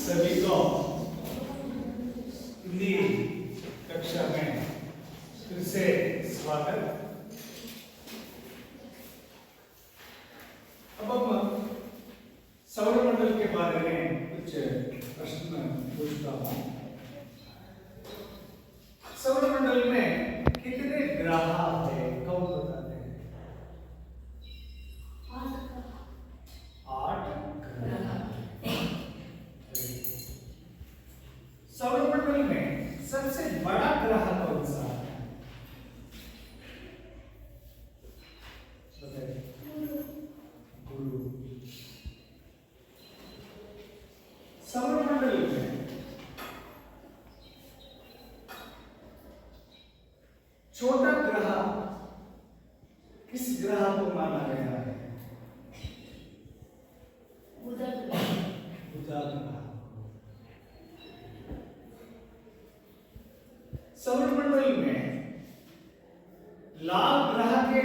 सभी को हिंदी कक्षा में फिर से स्वागत। अब हम सौरमंडल के बारे में कुछ प्रश्न पूछता हूँ। सौरमंडल में कितने ग्रह है, कौन बताते हैं? 8 ग्रह। सौरमंडल में सबसे बड़ा ग्रह कौन सा है? बताइए। गुरु। सौरमंडल में छोटा ग्रह किस ग्रह को माना गया है? बुध ग्रह। सौरमंडल में लाल ग्रह के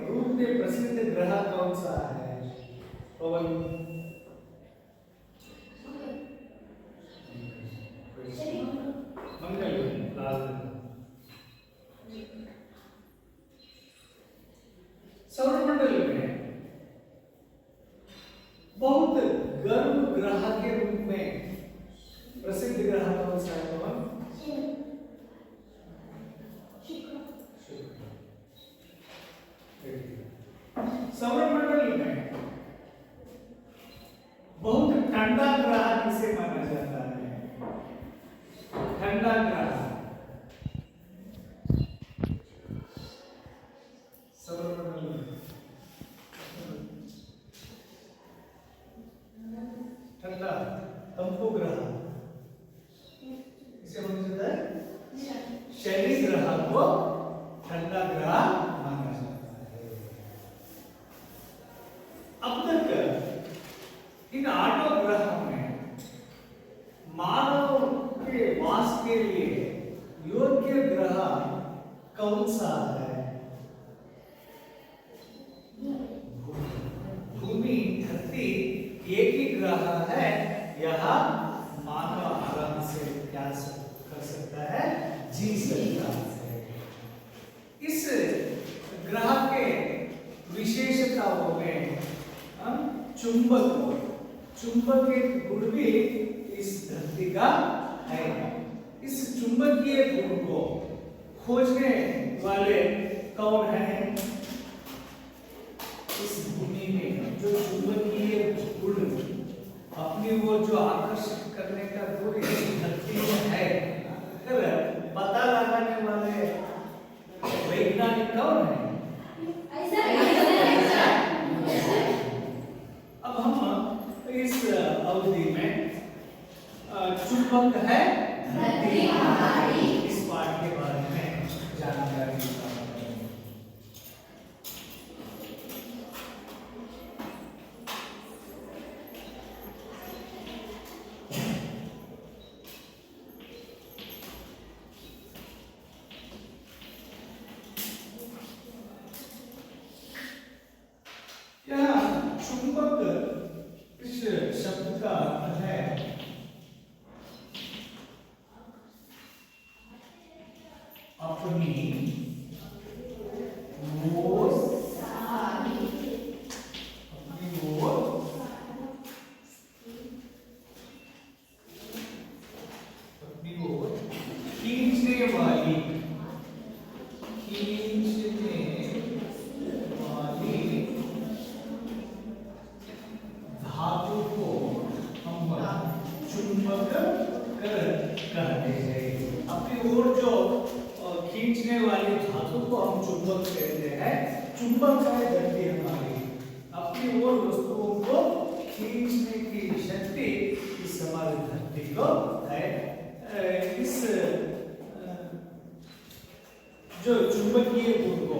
रूप में प्रसिद्ध ग्रह कौन सा है? पवन। मंगल। लाल। सौरमंडल में बहुत गर्म ग्रह के रूप में प्रसिद्ध ग्रह कौन सा है? पवन। सौरमंडल में बहुत ठंडा ग्रह किसे माना जाता है? ठंडा ग्रह। सौरमंडल में ठंडा तंपु ग्रह किसे माना जाता है? शनि ग्रह को ठंडा ग्रह माना जाता है। अब तक इन 8 ग्रहों में मानव के वास के लिए योग्य ग्रह कौन सा है? भूमि, धरती एक ही ग्रह है। यह मानव आराम से क्या कर सकता है? जी सकता है। इस ग्रह के विशेषताओं में हम चुंबकीय गुण भी इस धरती का है। इस चुंबकीय गुण को खोजने वाले कौन हैं? इस भूमि में जो चुंबकीय गुण अपनी ओर जो आकर्षित करने का गुण इस धरती में है, अगर पता लगाने वाले वैज्ञानिक कौन है? अब हम इस अवधि में चुंबक है धरती हमारी, इस पाठ के बारे में जानकारी चुंबक इस शब्द का अर्थ है अपनी ओर खींचने वाली धातु को हम चुंबक कहते हैं। अपनी ओर जो खींचने वाली धातु को हम चुंबक कहते हैं। चुंबक है धरती हमारी, अपनी ओर वस्तुओं को खींचने की शक्ति इस हमारी धरती को है। इस जो चुंबकीय गुण को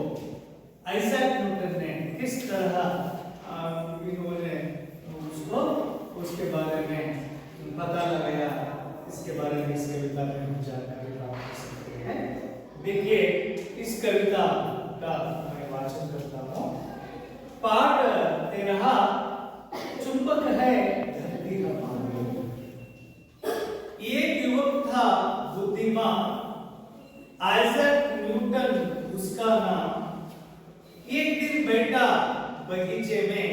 आइजैक न्यूटन ने किस तरह इन्होंने उसको उसके बारे में पता लगाया, इसके बारे में इस कविता में हम जानकारी प्राप्त कर सकते हैं। देखिए इस कविता का मैं वाचन करता हूँ। पाठ 13 चुंबक है धरती हमारी। बुद्धिमान आइजैक न्यूटन उसका नाम, एक दिन बैठा बगीचे में,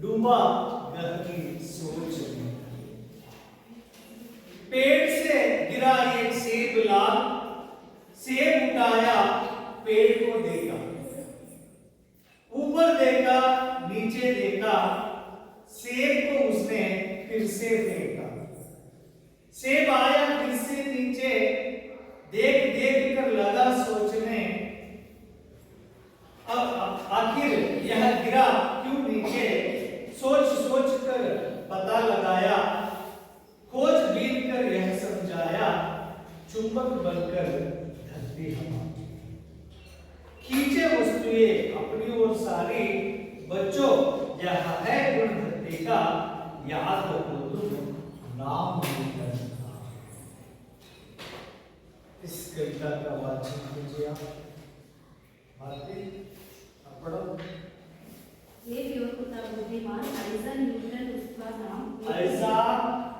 डूबा गहरी सोच में। पेड़ से गिरा एक सेब लाल, सेब उठाया पेड़ को देखा, ऊपर देखा नीचे देखा, सेब को उसने फिर से फेंका। सेब आया फिर से नीचे, देख देख कर लगा सोचने, अब आखिर यह गिरा क्यों नीचे, सोच सोच कर पता लगाया, खोजबीन कर यह समझाया, चुंबक बनकर धरती हमारी खींचे वस्तुएं अपनी ओर सारी, बच्चों यह है गुण धरती का, याद रखो तुम नाम न्यूटन का। इस कविता का वाचन कीजिए आप। भारती आप पढ़ो। एक युवक था बुद्धिमान, आइजैक न्यूटन उसका नाम। आइजैक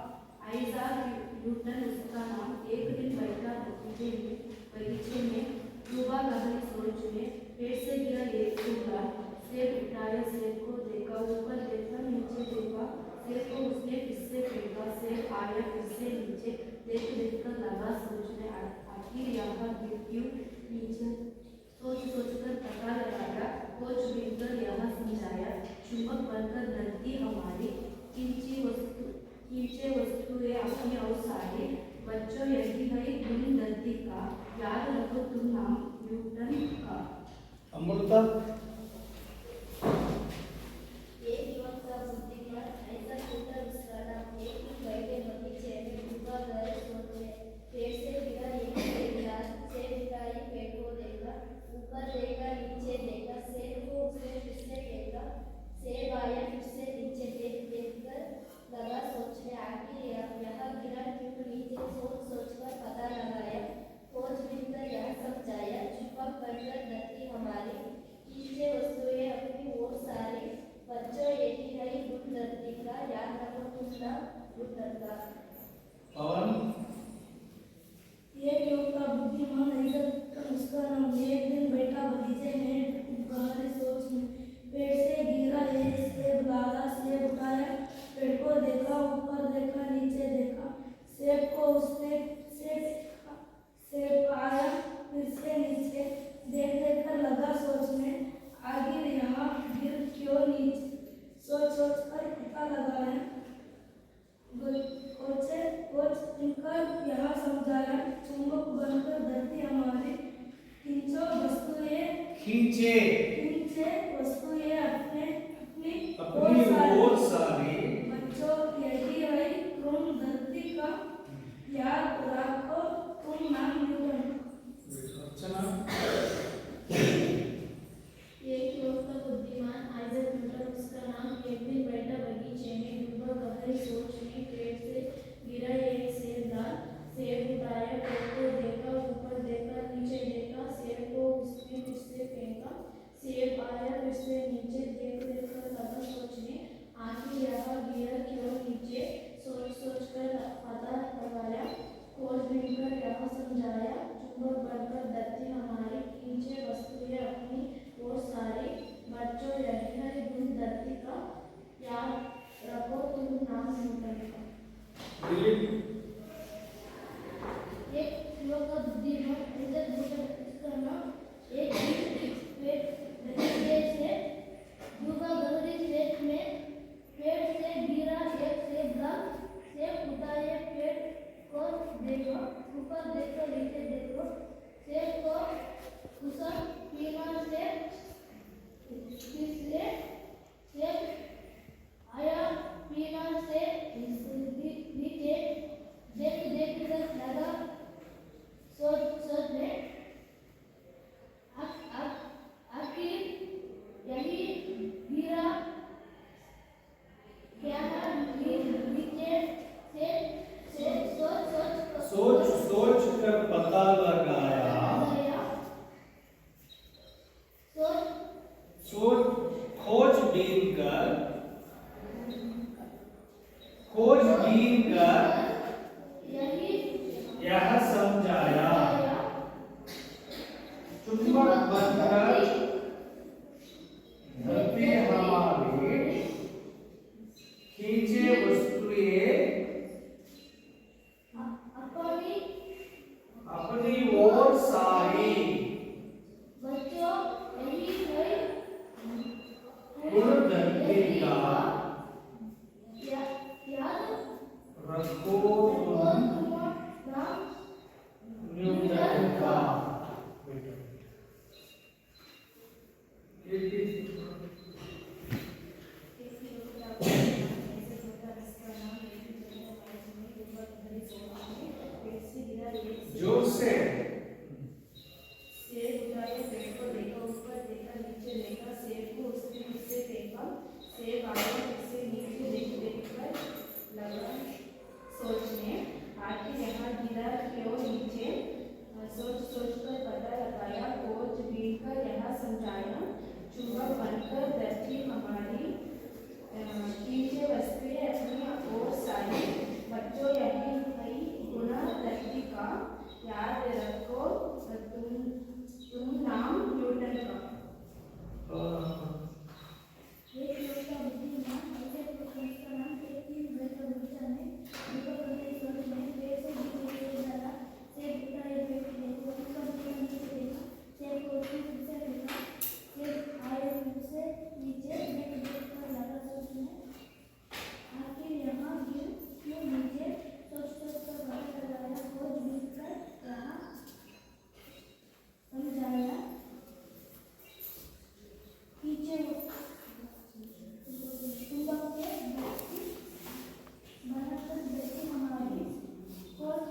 न्यूटन उसका नाम। एक दिन बैठा बगीचे में, डूबा गहरी सोच में, पेड़ से गिरा एक फूला, सेब उठाया सेब को देखा, ऊपर देखा नीचे देखा, सेब को उसने फिर से फेंका, सेब आया फिर से नीचे, देख देख कर लगा सोचने, आखिर यहाँ गिर क्यों नीचे, सोच सोच कर पता लगाया, खोजबीन कर यह समझाया, चुंबक बनकर धरती हमारी खींचे वस्तुएं अपनी और सारी, बच्चों यही है गुण धरती का, याद रखो तुम नाम न्यूटन का। अमृता। एक युवक था बुद्धिमान, आइजैक न्यूटन उसका नाम। एक दिन बैठे बगीचे में, डूबा गहरी सोच में, पेड़ से गिरा एक सेब लाल, सेब उठाई पेड़ को देखा, ऊपर देखा नीचे देखा, सेब को उसने फिर से फेंका, सेब आया फिर से नीचे, देख देख कर लगा सोचने, आखिर यह गिरा क्यों नीचे, सोच सोच कर पता लगाया, खोजबीन कर यह समझाया, चुंबक बनकर धरती हमारी खींचे वस्तुएं अपनी ओर सारी, बच्चों यही है गुण धरती का, याद रखो तुम नाम न्यूटन का। पवन। एक युवक था बुद्धिमान, आइजैक उसका नाम। एक दिन बैठा बगीचे में, गहरी सोच में, पेड़ से गिरा एक सेब लाला, सेब उठाया पेड़ को देखा, ऊपर देखा नीचे देखा, सेब को उसने सेब आया फिर से नीचे, देख देख कर लगा सोचने, आखिर यहाँ गिर क्यों नीचे, सोच सोच कर पता लगाया, खोज यह समझाया, चुंबक बनकर धरती हमारी खींचे वस्तुएं अपनी ओर सारी, बच्चों यही है गुण धरती का, याद रखो तुम नाम न्यूटन। एक युवक था बुद्धिमान, आइजैक न्यूटन उसका नाम। एक दिन बैठा बगीचे में, डूबा गहरी सोच में, पेड़ से गिरा एक सेब लाल, सेब उठाया पेड़ को देखा, ऊपर देखा नीचे देखा, सेब को उसने फिर से फेंका, सेब आया फिर से नीचे, देख देख कर लगा सोचने, आखिर यह गिरा क्यों नीचे, सोच सोच कर पता लगाया, खोजबीन कर यह समझाया, चुंबक बनकर धरती हमारी खींचे वस्तुएं अपनी ओर सारी, बच्चों यही है गुण धरती का, याद रखो तुम नाम न्यूटन का। एक युवक था बुद्धिमान, आइजैक न्यूटन उसका नाम। एक दिन बगीचे से, डूबा गहरी सोच में, पेड़ से गिरा एक सेब लाल, सेब उठाए पेड़ को देखो, ऊपर देखो नीचे देखो, सेब को कुसुम पीना से सेब आया पीना से नीचे, देख देख कर लगा सोचने, आखिर यही गिरा क्या नीचे, से सोच सोच कर पता लगाया, सोच खोजबीन कर यह हुए अपनी ओर सारी बच्चों यही है गुणधर्ती का याद रखो तुम न्यूटन का। जोर से सेब उठाया, पेड़ को देखा, ऊपर देखा, नीचे देखा, सेब को उसने उससे फेंका, सेब आया, उससे नीचे देखकर लगा सोचने, आखिर यहाँ गिरा क्यों नीचे, सोच कर पता लगाया, कोच बीनकर यहाँ समझाया, चुंबक बनकर धरती हमारी खींचे वस्तुएं अपनी ओर सारी, बच्चों यही है गुण धरती का, याद रखो तुम नाम न्यूटन का। एक लोग का बुद्धिमान ऐसे उसका नाम एक ही बैठा बगीचा में दीपक बने स्वर्ग में पेड़ से गिरे हुए डाला सेब उठाए पेड़ के देखो उसका ऊपर नीचे देखा सेब को उसने उससे फेंका सेब आए उससे नीचे देख कर लगा सोचने आखिर यहाँ गिर क्यों नीचे सोच कर पता लगाया खोज बीत कर यहाँ समझाया पीछे चुंबक के बनाकर धरती हमारी खोज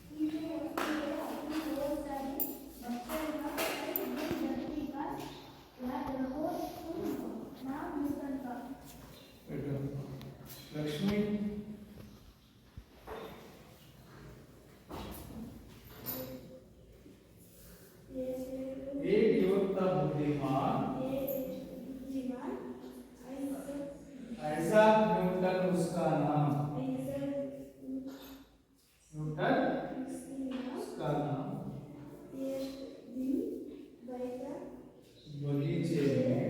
पीछे वस्तुएं अपनी ओर सारी बच्चों का धरती का याद रखो तुम नाम न्यूटन का। लक्ष्मी एक युवक था बुद्धिमान आइजैक न्यूटन उसका नाम न्यूटन उसका नाम बगीचे में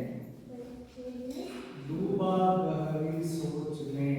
डूबा गहरी सोच में।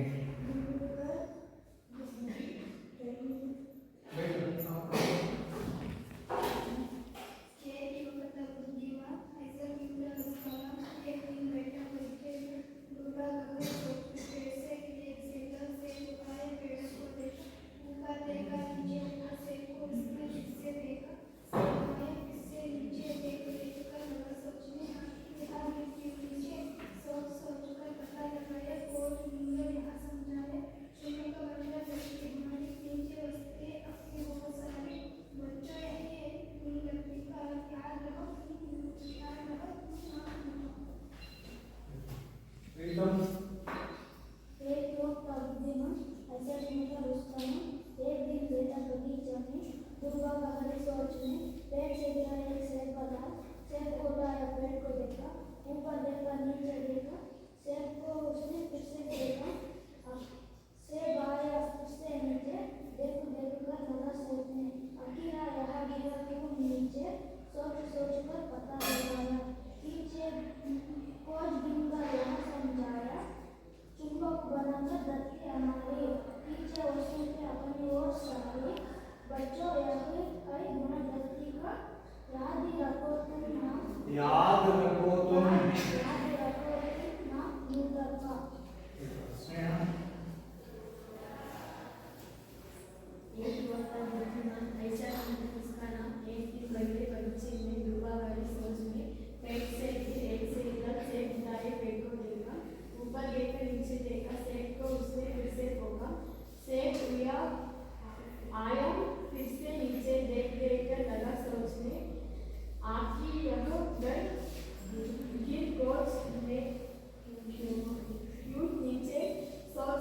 एक लोग का बुद्धिमान ऐसा न्यूटन उसका नाम एक दिन बैठा बगीचा में डूबा गहरी सोच में पेड़ से गिरा एक सेब का दाल सेब को उठाया पेड़ को देखा ऊपर देखा नीचे देखा सेब को उसने फिर से देखा सेब आया फिर से नीचे देख कर लगा सोचने आखिर यहाँ गिरा क्यों नीचे सोच कर पता लगाया पीछे खोज बिनकर यहाँ समझाया चुंबक बनाकर धरती हमारी पीछे वस्तुएं अपनी ओर सारी बच्चों यही है गुण धरती का याद रखो तुम नाम न्यूटन का। एक युवक था बुद्धिमान ऐसा उसका नाम एक दिन बगले बगीचे में डूबा गहरी सोच में पेड़ से एक से इधर से उठाए पेड़ को देखा ऊपर देखकर नीचे देखा सेब को उसने फिर से ठोका सेब हुआ आया फिर से नीचे देख कर लगा सोचने आखिर यह गिर कोच में क्यों नीचे सोच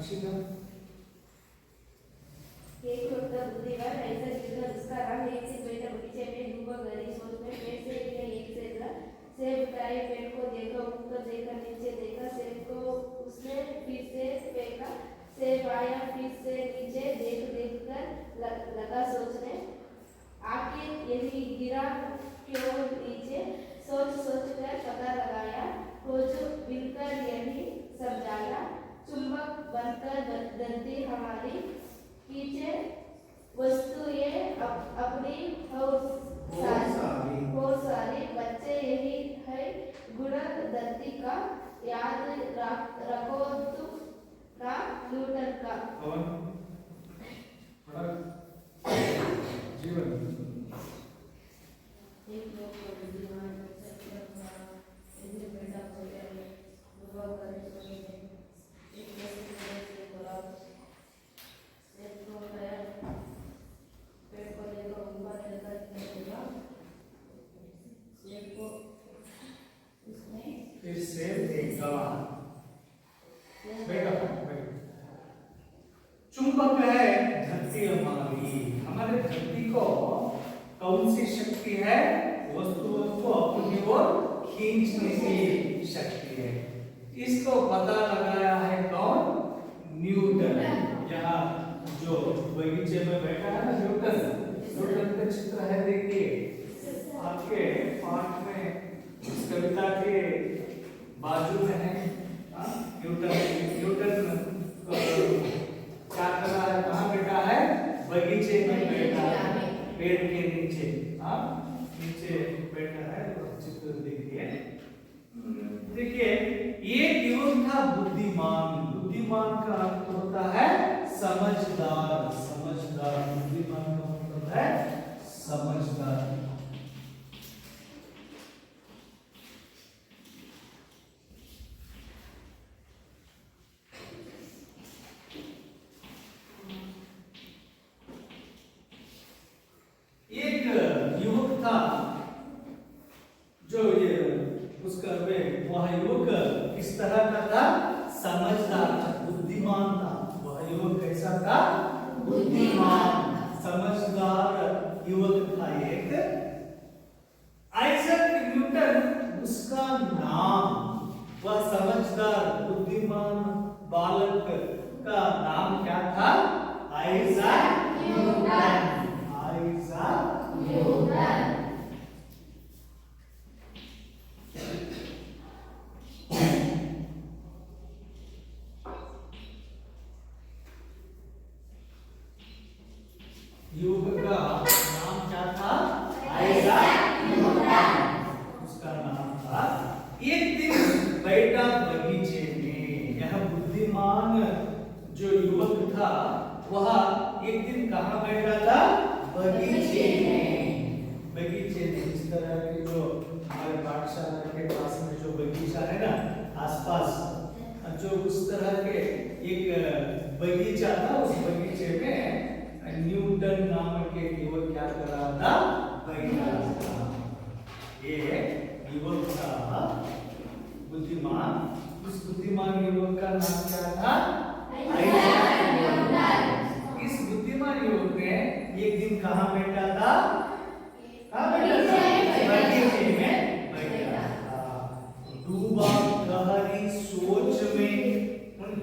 अक्षिता एक होता बुद्धिमान ऐसा गिरा उसका रंग एक से बैठा बगीचे में डूबा गहरी सोच में पेड़ से गिरा एक से गिरा सेब उठाए पेड़ को देखा ऊपर देखा नीचे देखा सेब को उसने फिर से फेंका सेब आया फिर से नीचे देख देख कर लगा सोचने आखिर यही गिरा क्यों नीचे सोच सोच कर पता लगाया खोज मिलकर यही समझाया चुंबक बनकर धरती हमारी खींचे वस्तु ये अपनी हो सारी बच्चे यही है गुण धरती का याद रखो तुम का न्यूटन का जीवन एक लोग को बुद्धिमान पैदा हो गया दुआ करे तो एक से बोला सेब को उठाया पेड़ को देखा ऊपर देखा देखा सेब को उसने फिर सेब देखा बेटा चुंबक है धरती हमारे धरती को कौन सी शक्ति है वस्तुओं को अपनी ओर खींचने की शक्ति है इसको पता लगाया है कौन न्यूटन यहाँ जो बगीचे में बैठा है ना न्यूटन का चित्र है देखिए आपके पाठ में इस कविता के बाजू में है न्यूटन क्या कर रहा है कहाँ बैठा है बगीचे में बैठा है पेड़ के नीचे नीचे बैठा है चित्र देखिए देखिए ये युवक था बुद्धिमान का अर्थ होता है समझदार बुद्धिमान का मतलब है समझदार एक युवक था जो ये उसका वे वह युवक किस तरह का था समझदार था बुद्धिमान था वह युवक कैसा था बुद्धिमान समझदार युवक था एक आइजैक न्यूटन उसका नाम वह समझदार बुद्धिमान बालक का नाम क्या था आइजैक न्यूटन युवक का नाम क्या था आइजैक न्यूटन उसका नाम था एक दिन बैठा बगीचे में यह बुद्धिमान जो युवक था वह एक दिन कहाँ बैठा था बगीचे में इस तरह के जो हमारे पाठशाला के पास में जो बगीचा है ना आसपास जो उस तरह के एक बगीचा था उस बगीचे में न्यूटन नामक एक युवक क्या कर रहा था बैठा था ये युवक था बुद्धिमान उस बुद्धिमान युवक का नाम क्या था आइजैक न्यूटन इस बुद्धिमान युवक ने एक दिन कहाँ बैठा था बगीचे में बैठा था डूबा गहरी सोच में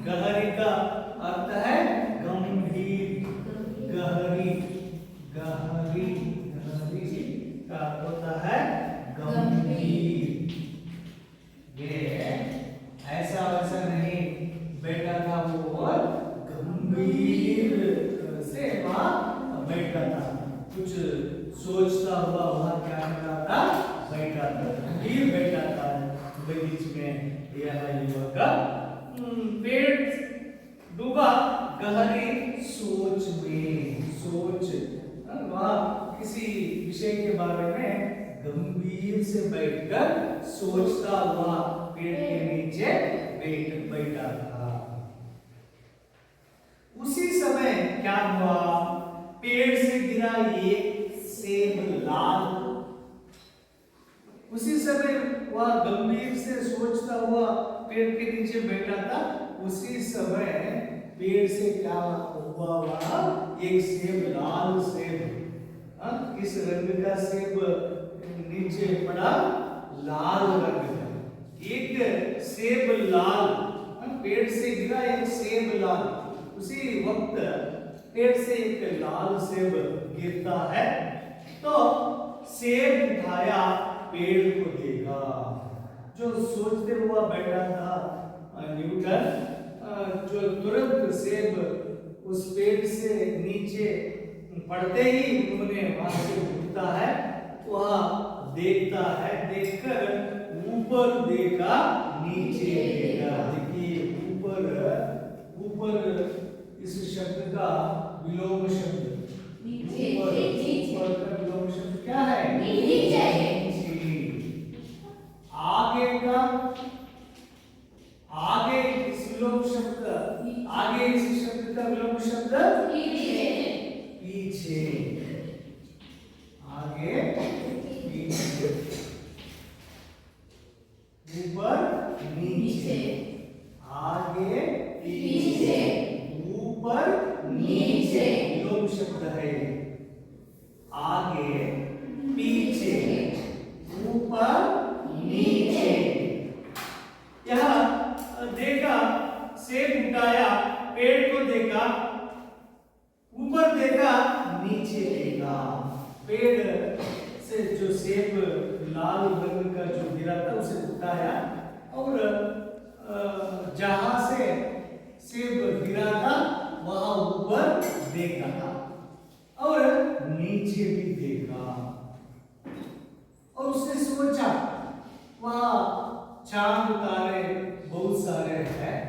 गहरी का अर्थ है गंभीर गहरी का अर्थ होता है गंभीर ये ऐसा वैसा नहीं बैठा था वो और गंभीर से वहां बैठा था कुछ सोचता हुआ वहां क्या कर रहा था बैठा था गंभीर बैठा था बगीचे में यह युवक पेड़ डूबा गहरी सोच में वह किसी विषय के बारे में गंभीर से बैठकर सोचता हुआ पेड़ के नीचे बैठा था उसी समय क्या हुआ पेड़ से गिरा एक सेब लाल उसी समय वह गंभीर से सोचता हुआ पेड़ के नीचे बैठा था उसी समय पेड़ से क्या हुआ हुआ, एक सेब, लाल सेब, किस रंग का सेब नीचे पड़ा, लाल रंग का। एक सेब लाल, पेड़ से गिरा एक सेब लाल, उसी वक्त पेड़ से एक लाल सेब गिरता है तो सेब उठाया पेड़ को देगा। जो सोचते हुआ बैठा था न्यूटन, जो तुरंत सेब उस पेड़ से नीचे पड़ते ही उन्होंने वहां से उठता है, वह देखता है, देखकर ऊपर देखा नीचे देखा। देखिए ऊपर इस शब्द का विलोम शब्द, ऊपर का विलोम शब्द क्या है, नीचे। आगे इस विलोम शब्द, आगे इस शब्द का विलोम शब्द पीछे, आगे पीछे, ऊपर नीचे, आगे पीछे, ऊपर नीचे, विलोम शब्द है। आगे पीछे, ऊपर नीचे। यह देखा, सेब उठाया, पेड़ को देखा, ऊपर देखा, नीचे देखा। पेड़ से जो सेब लाल रंग का जो गिरा था उसे उठाया और जहां से सेब गिरा था वहां ऊपर देखा था और नीचे भी देखा और उसने सोचा वहां चांद तारे बहुत सारे हैं,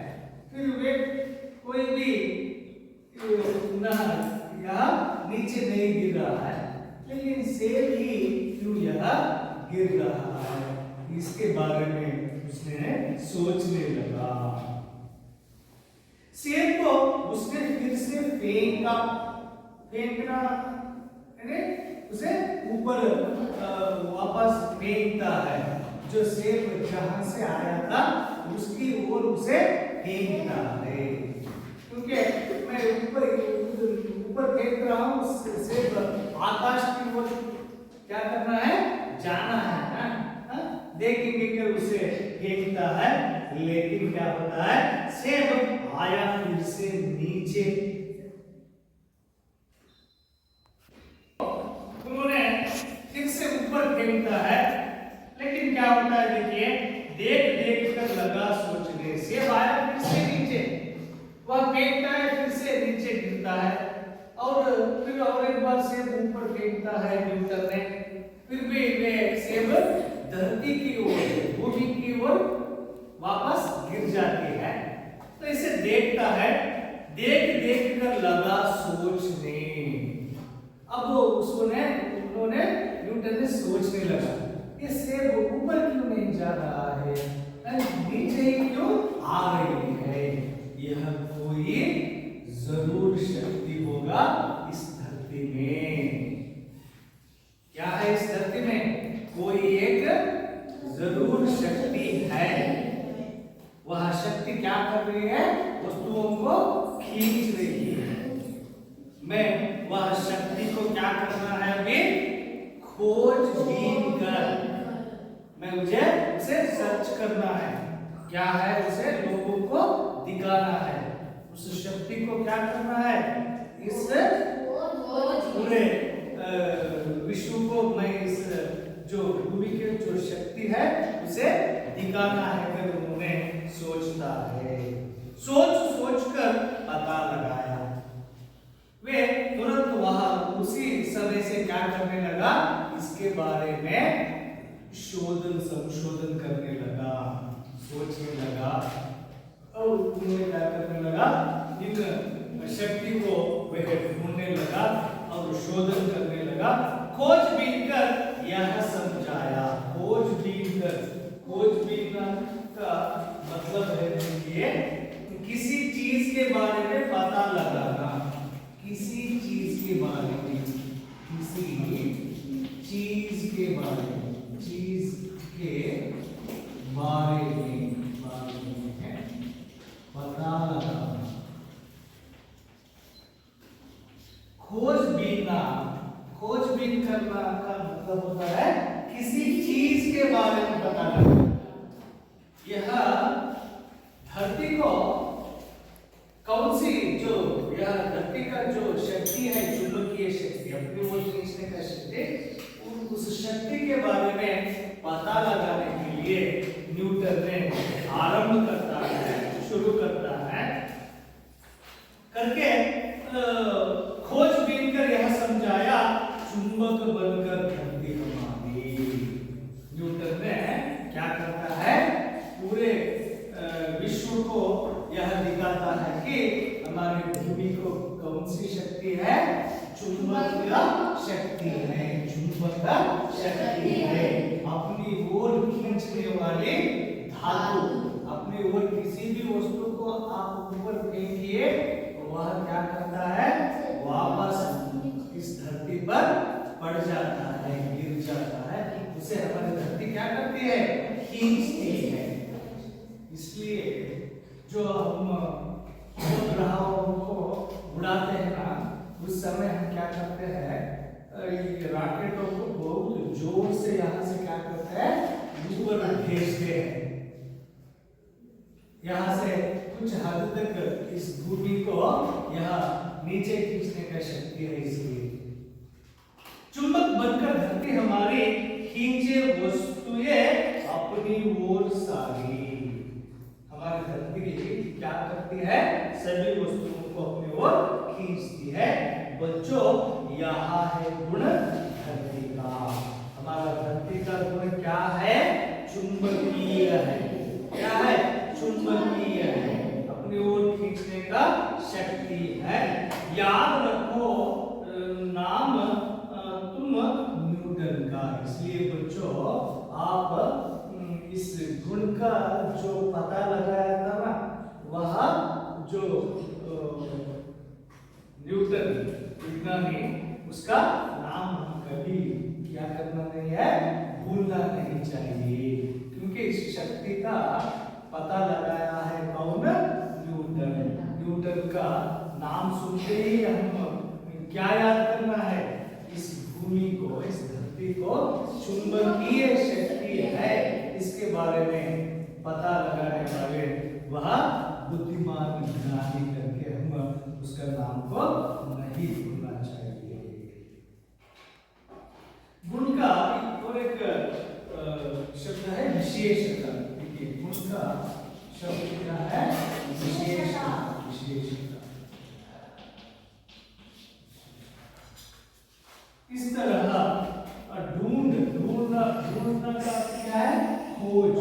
फिर वे कोई भी यहाँ नीचे नहीं गिर रहा है, लेकिन सेब ही क्यों यहाँ गिर रहा है, इसके बारे में उसने सोचने लगा। सेब को उसने फिर से फेंका, फेंकना उसे ऊपर वापस फेंकता है, जो सेब जहां से आया था उसकी ओर उसे फेंकता है, क्योंकि मैं ऊपर फेंक रहा हूं, सेब आकाश की ओर क्या करना है, जाना है, देखेंगे कि उसे फेंकता है, लेकिन क्या होता है, सेब आया फिर से नीचे। उन्होंने फिर से ऊपर फेंकता है, लेकिन क्या होता है, देखिए देख कर लगा सोचने, सेब आया फिर से नीचे, वह फेंकता है फिर से नीचे गिरता है और फिर और एक बार सेब ऊपर फेंकता है न्यूटन ने, फिर भी वे सेब धरती की ओर, भूमि की ओर वापस गिर जाती है। तो इसे देखता है, देख कर लगा सोचने। अब उन्होंने न्यूटन ने सोचने लगा, ये सेब ऊपर क्यों नहीं जा रहा है, नीचे ही क्यों आ रही है, यह कोई जरूर शक्ति होगा इस धरती में। क्या है इस धरती में, कोई एक जरूर शक्ति है। वह शक्ति क्या कर रही है, वस्तुओं को खींच रही है। मैं वह शक्ति को क्या करना है, अभी खोजबीन कर, मैं मुझे उसे सर्च करना है, क्या है उसे लोगों को दिखाना है, उस शक्ति को क्या करना है, इस पूरे विश्व को मैं इस जो भूमि की जो शक्ति है उसे दिखाना है, फिर उन्होंने सोचता है, सोच कर पता लगाया। वे तुरंत वहां उसी समय से क्या करने लगा, इसके बारे में संशोधन करने लगा, सोचने लगा और उन्होंने क्या करने लगा, इन शक्ति को वह ढूंढने लगा और शोधन करने लगा। खोजबीन कर यह समझाया, खोजबीन का मतलब है देखिए किसी चीज के बारे में पता लगाना, किसी चीज के बारे में, किसी चीज के बारे में, चीज के बारे में है पता करना का मतलब होता है किसी चीज के बारे में पता लगाना। यह धरती को कौन सी जो यह धरती का जो शक्ति है चुंबकीय शक्ति अपनी ओर खींचने का शक्ति उस शक्ति के बारे में पता लगाने के लिए न्यूटन ने आरंभ करता है शुरू करता है करके खोजबीन कर यह समझाया चुंबक बनकर धरती हमारी। न्यूटन ने क्या करता है पूरे विश्व को यह दिखाता है कि हमारी भूमि को कौन सी शक्ति है चुंबकीय शक्ति है चुंबक शक्ति है अपनी ओर खींचने वाली धातु अपनी ओर किसी भी वस्तु को आप ऊपर फेंकिए वह क्या करता है वापस इस धरती पर पड़ जाता है गिर जाता है उसे हमारी धरती क्या करती है खींचती है। इसलिए जो हम उपग्रहों को उड़ाते हैं ना उस समय हम क्या करते हैं रॉकेटों को बहुत जोर से यहाँ से क्या करते हैं ऊपर भेजते हैं यहाँ से कुछ हद तक इस भूमि को यह नीचे खींचने का शक्ति है। इसलिए चुंबक बनकर धरती हमारी खींचे वस्तुएं अपनी ओर सारी हमारी धरती क्या करती है सभी वस्तुओं को अपनी ओर खींचती है। बच्चों यहाँ है गुण धरती का हमारा धरती का गुण क्या है चुंबकीय है क्या है चुंबकीय है अपनी ओर खींचने का शक्ति है। याद रखो नाम तुम न्यूटन का इसलिए बच्चों आप इस गुण का जो पता लगाया था ना वह जो न्यूटन विज्ञानी उसका नाम हम कभी क्या करना नहीं है भूलना नहीं चाहिए क्योंकि इस शक्ति का पता लगाया है कौन न्यूटन। न्यूटन का नाम सुनते ही हम क्या याद करना है इस भूमि को इस धरती को चुंबकीय शक्ति है इसके बारे में पता लगाने वाले वह बुद्धिमान विज्ञानी करके हम उसका नाम को नहीं भूलना चाहिए। गुण का और एक शब्द है विशेषता। देखिए गुण का शब्द क्या है विशेषता। इस तरह ढूंढना का क्या है खोज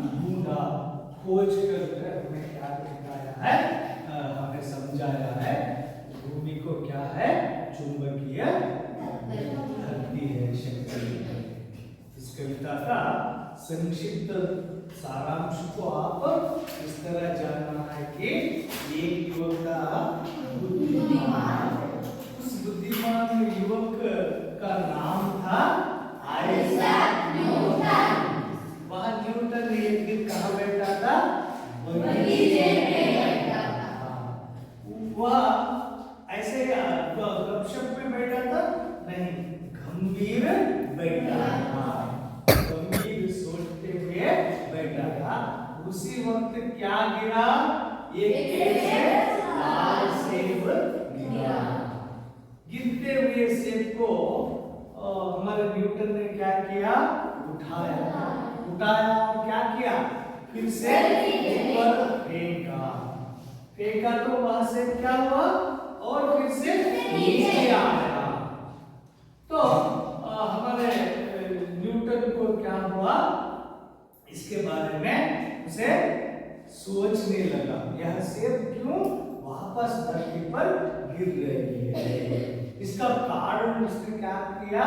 ढूंढा खोज कर हमें क्या दिखाया है हमें समझाया है भूमि को क्या है चुंबकीय धरती है शक्ति है। इस कविता का संक्षिप्त सारांश को आप इस तरह जानना है कि एक युवक था बुद्धिमान उस बुद्धिमान युवक का नाम था आइजैक न्यूटन। वह न्यूटन एक दिन कहाँ बैठा था बगीचे में बैठा था। वह ऐसे गपशप में बैठा था नहीं गंभीर बैठा था गंभीर सोचते हुए बैठा था। उसी वक्त क्या गिरा एक लाल सेब गिरा। गिरते हुए सेब को हमारे न्यूटन ने क्या किया उठाया और क्या किया फिर से ऊपर फेंका तो वहां से क्या हुआ और फिर से नीचे आया। तो हमारे न्यूटन को क्या हुआ इसके बारे में उसे सोचने लगा यह सेब क्यों वापस धरती पर गिर रही है। इसका कारण उसने क्या किया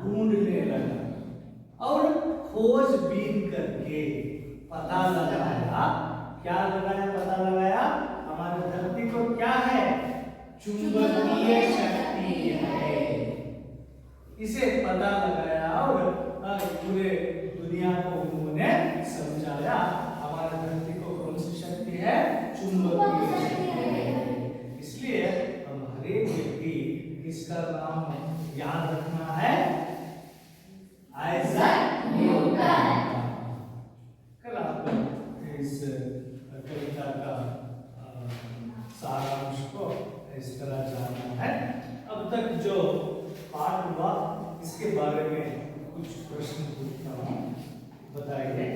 ढूंढने लगा और खोजबीन करके पता लगाया। क्या लगाया पता लगाया हमारी धरती को क्या है चुंबकीय शक्ति है। इसे पता लगाया और पूरे दुनिया को उन्होंने समझाया हमारी धरती को कौन सी शक्ति है चुंबकीय शक्ति है। इस नाम याद रखना है, आइजैक न्यूटन। कल आपको इस कविता का सारांश को इस तरह जानना है। अब तक जो पाठ हुआ इसके बारे में कुछ प्रश्न पूछता हूँ, बताइए।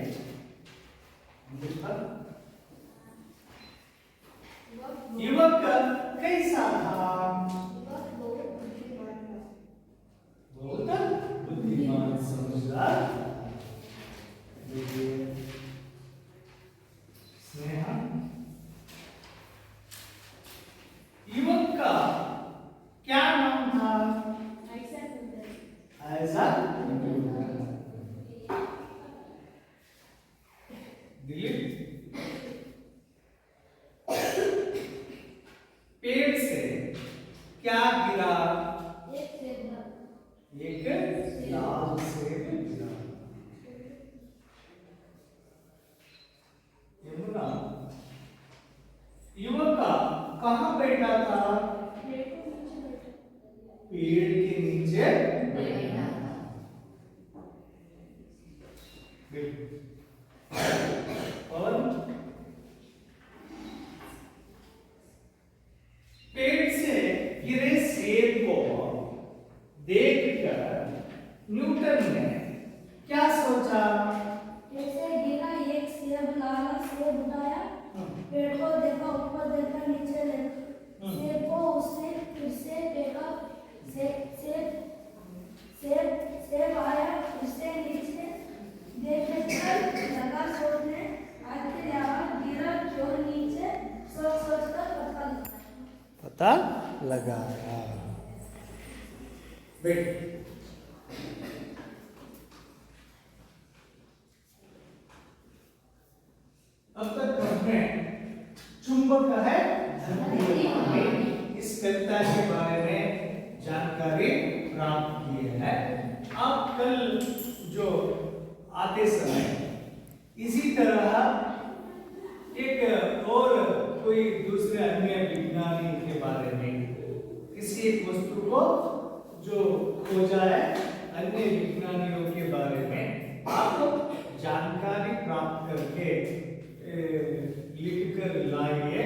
युवक कैसा था? बहुत बुद्धिमान, समझदार। स्नेहा, युवक का क्या नाम था? Isaac Newton. दिलीप, पेड़ से क्या गिरा? एक लाल सेब गिरा। यमुना, युवक कहाँ बैठा था? पेड़ के नीचे बैठा था। और पेड़ से गिरे सेब को देखकर न्यूटन ने क्या सोचा? ऐसे गिरा एक सेब, लाला सेब उठाया, पेड़ को देखा, ऊपर देखा, नीचे देखा, सेब को उसने फिर से फेंका, सेब आया, उससे नीचे देखकर लगा सोचने, आखिर यहाँ गिरा क्यों नीचे, सोचकर पता लगाया। बैठ। अब तक हमने चुंबक है धरती, इस कविता के बारे में जानकारी प्राप्त की है। अब कल जो आते समय इसी तरह एक और कोई दूसरे अन्य विज्ञानी के बारे में, किसी एक वस्तु को जो खोजा है अन्य विज्ञानियों के बारे में आप जानकारी प्राप्त करके लिखकर लाइए।